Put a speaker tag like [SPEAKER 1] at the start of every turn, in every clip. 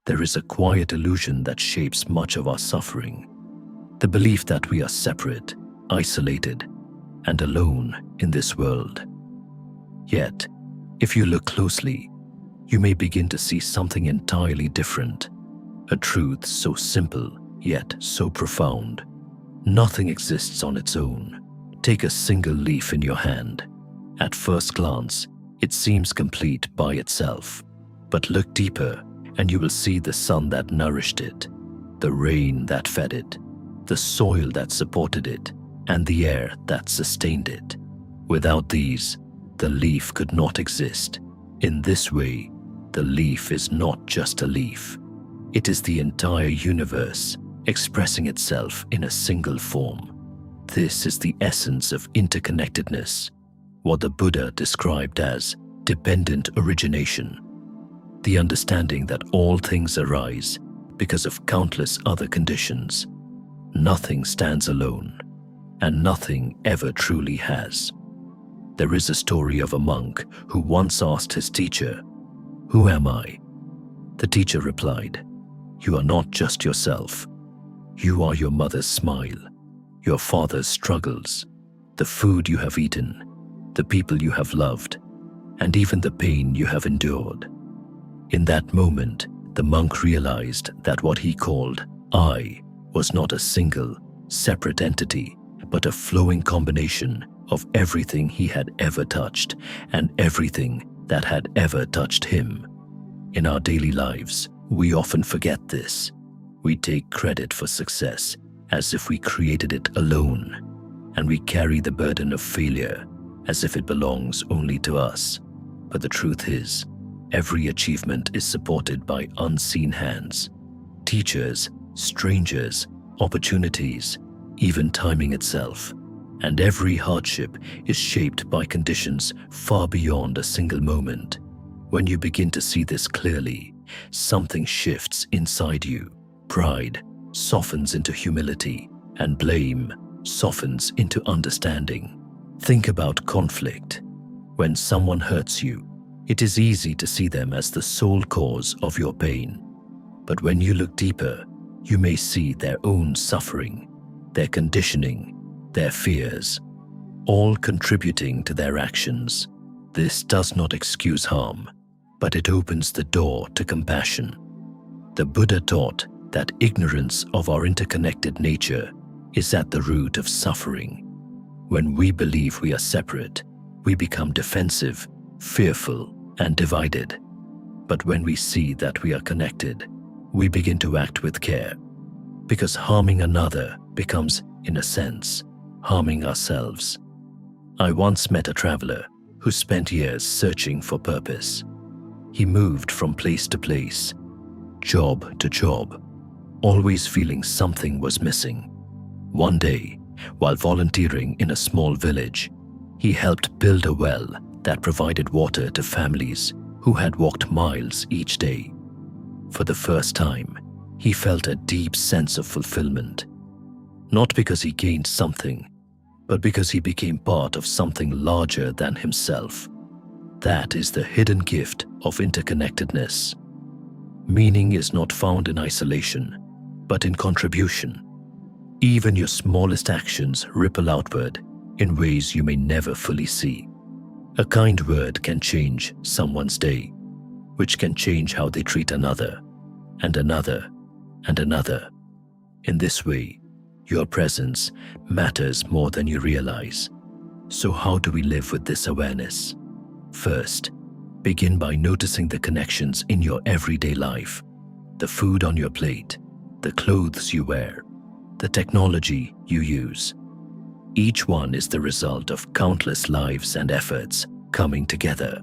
[SPEAKER 1] there is a quiet illusion that shapes much of our suffering. The belief that we are separate, isolated, and alone in this world. Yet, if you look closely, you may begin to see something entirely different. A truth so simple, yet so profound. Nothing exists on its own. Take a single leaf in your hand. At first glance, it seems complete by itself. But look deeper, and you will see the sun that nourished it, the rain that fed it, the soil that supported it, and the air that sustained it. Without these, the leaf could not exist. In this way, the leaf is not just a leaf. It is the entire universe expressing itself in a single form. This is the essence of interconnectedness, what the Buddha described as dependent origination. The understanding that all things arise because of countless other conditions. Nothing stands alone, and nothing ever truly has. There is a story of a monk who once asked his teacher, "Who am I?" The teacher replied, "You are not just yourself. You are your mother's smile, your father's struggles, the food you have eaten, the people you have loved, and even the pain you have endured." In that moment, the monk realized that what he called I was not a single, separate entity, but a flowing combination of everything he had ever touched and everything that had ever touched him. In our daily lives, we often forget this. We take credit for success as if we created it alone, and we carry the burden of failure as if it belongs only to us. But the truth is, every achievement is supported by unseen hands, teachers, strangers, opportunities, even timing itself. And every hardship is shaped by conditions far beyond a single moment. When you begin to see this clearly, something shifts inside you. Pride softens into humility, and blame softens into understanding. Think about conflict. When someone hurts you, it is easy to see them as the sole cause of your pain. But when you look deeper, you may see their own suffering, their conditioning, their fears, all contributing to their actions. This does not excuse harm, but it opens the door to compassion. The Buddha taught that ignorance of our interconnected nature is at the root of suffering. When we believe we are separate, we become defensive, fearful, and divided. But when we see that we are connected, we begin to act with care, because harming another becomes, in a sense, harming ourselves. I once met a traveler who spent years searching for purpose. He moved from place to place, job to job, always feeling something was missing. One day, while volunteering in a small village, he helped build a well that provided water to families who had walked miles each day. For the first time, he felt a deep sense of fulfillment, not because he gained something, but because he became part of something larger than himself. That is the hidden gift of interconnectedness. Meaning is not found in isolation, but in contribution. Even your smallest actions ripple outward in ways you may never fully see. A kind word can change someone's day, which can change how they treat another, and another, and another. In this way, your presence matters more than you realize. So how do we live with this awareness? First, begin by noticing the connections in your everyday life. The food on your plate, the clothes you wear, the technology you use. Each one is the result of countless lives and efforts coming together.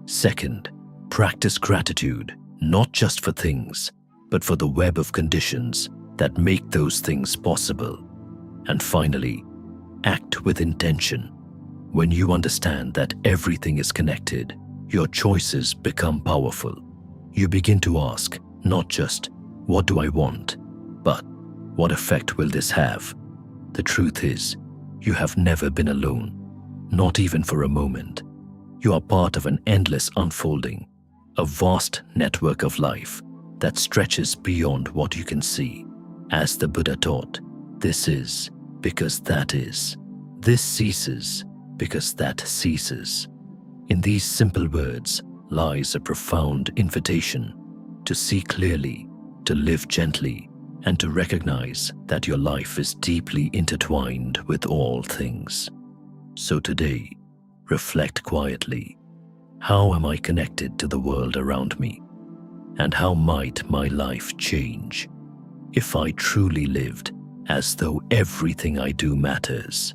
[SPEAKER 1] Second, practice gratitude, not just for things, but for the web of conditions that make those things possible. And finally, act with intention. When you understand that everything is connected, your choices become powerful. You begin to ask, not just, what do I want, but what effect will this have? The truth is, you have never been alone, not even for a moment. You are part of an endless unfolding, a vast network of life that stretches beyond what you can see. As the Buddha taught, this is because that is. This ceases because that ceases. In these simple words lies a profound invitation to see clearly, to live gently, and to recognize that your life is deeply intertwined with all things. So today, reflect quietly. How am I connected to the world around me? And how might my life change if I truly lived as though everything I do matters?